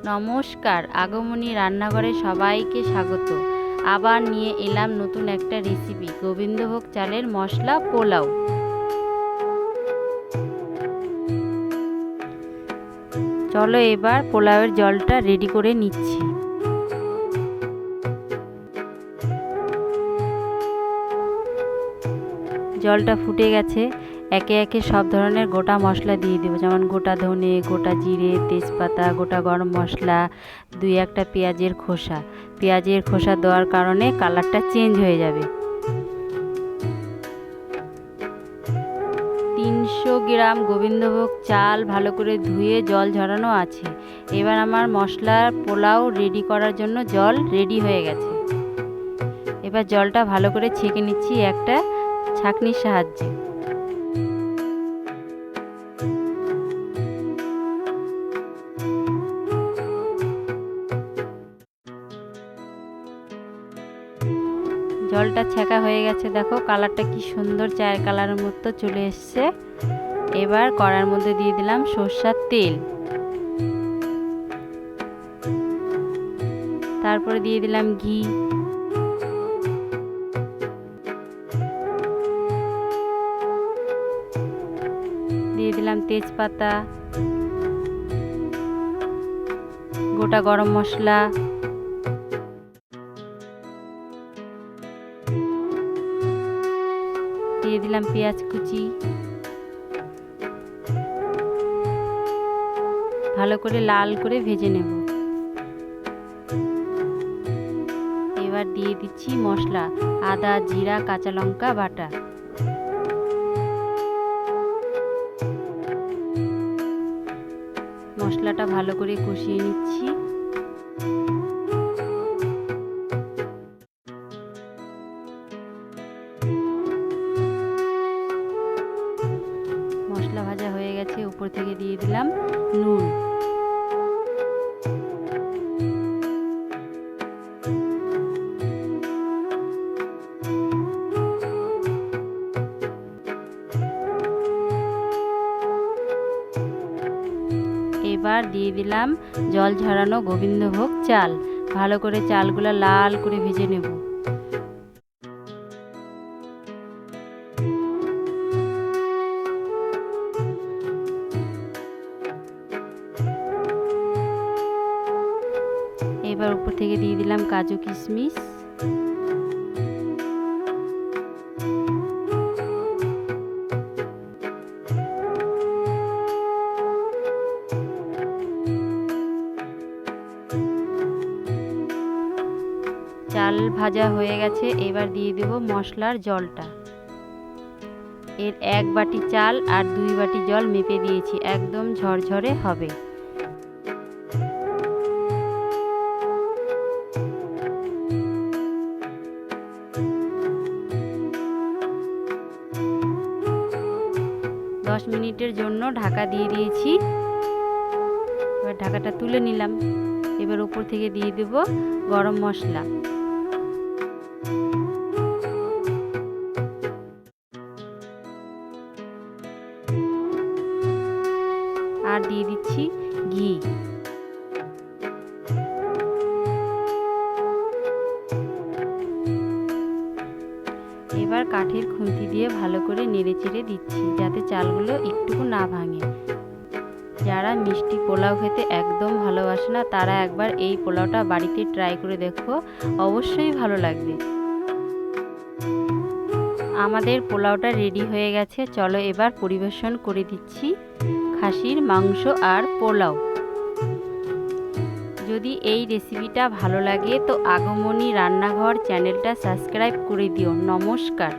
নমস্কার, আগমনী রান্নাঘরে সবাইকে স্বাগত। আবার নিয়ে এলাম নতুন একটা রেসিপি, গোবিন্দভোগ চালের মশলা পোলাও। চলো এবার পোলাওয়ের জলটা রেডি করে নিচ্ছি। জলটা ফুটে গেছে, একে একে সব ধরনের গোটা মশলা দিয়ে দেবো, যেমন গোটা ধনে, গোটা জিরে, তেজপাতা, গোটা গরম মশলা, দুই একটা পেঁয়াজের খোসা। পেঁয়াজের খোসা দেওয়ার কারণে কালারটা চেঞ্জ হয়ে যাবে। 300 গ্রাম গোবিন্দভোগ চাল ভালো করে ধুয়ে জল ঝরানো আছে। এবার আমার মশলার পোলাও রেডি করার জন্য জল রেডি হয়ে গেছে। এবার জলটা ভালো করে ছেঁকে নিচ্ছি একটা ছাঁকনির সাহায্যে। জলটা ছেঁকা হয়ে গেছে, দেখো কালারটা কি সুন্দর চায়ের কালারের মতো চলে এসছে। এবার কড়াইয়ের মধ্যে দিয়ে দিলাম সরষের তেল, তারপরে দিয়ে দিলাম ঘি, দিয়ে দিলাম তেজপাতা, গোটা গরম মশলা, দিয়ে দিলাম পেঁয়াজ কুচি। ভালো করে লাল করে ভেজে নেব। এবার দিয়ে দিচ্ছি মশলা, আদা, জিরা, কাঁচা লঙ্কা বাটা। মশলাটা ভালো করে কষিয়ে নিচ্ছি। মশলা ভাজা হয়ে গেছে, উপর থেকে দিয়ে দিলাম নুন। এবার দিয়ে দিলাম জল ঝরানো গোবিন্দভোগ চাল। ভালো করে চালগুলো লাল করে ভেজে নেব। এবার উপর থেকে দিয়ে দিলাম কাজু কিশমিশ। চাল ভাজা হয়ে গেছে, এবার দিয়ে দেব মশলার জলটা। এর 1 বাটি চাল আর 2 বাটি জল মেপে দিয়েছি, একদম ঝরঝরে হবে। দশ মিনিটের জন্য ঢাকা দিয়ে দিয়েছি। এবার ঢাকাটা তুলে নিলাম। এবার উপর থেকে দিয়ে দেব গরম মশলা, আর দিয়ে দিচ্ছি ঘি। এবার কাঠের খুন্তি দিয়ে ভালো করে নেড়ে চেড়ে দিচ্ছি, যাতে চালগুলো একটুকু না ভাঙে। যারা মিষ্টি পোলাও খেতে একদম ভালোবাসে না, তারা একবার এই পোলাওটা বাড়িতে ট্রাই করে দেখো, অবশ্যই ভালো লাগবে। আমাদের পোলাওটা রেডি হয়ে গেছে, চলো এবার পরিবেশন করে দিচ্ছি খাসির মাংস আর পোলাও। যদি এই রেসিপিটা ভালো লাগে তো আগমনী রান্নাঘর চ্যানেলটা সাবস্ক্রাইব করে দিও। নমস্কার।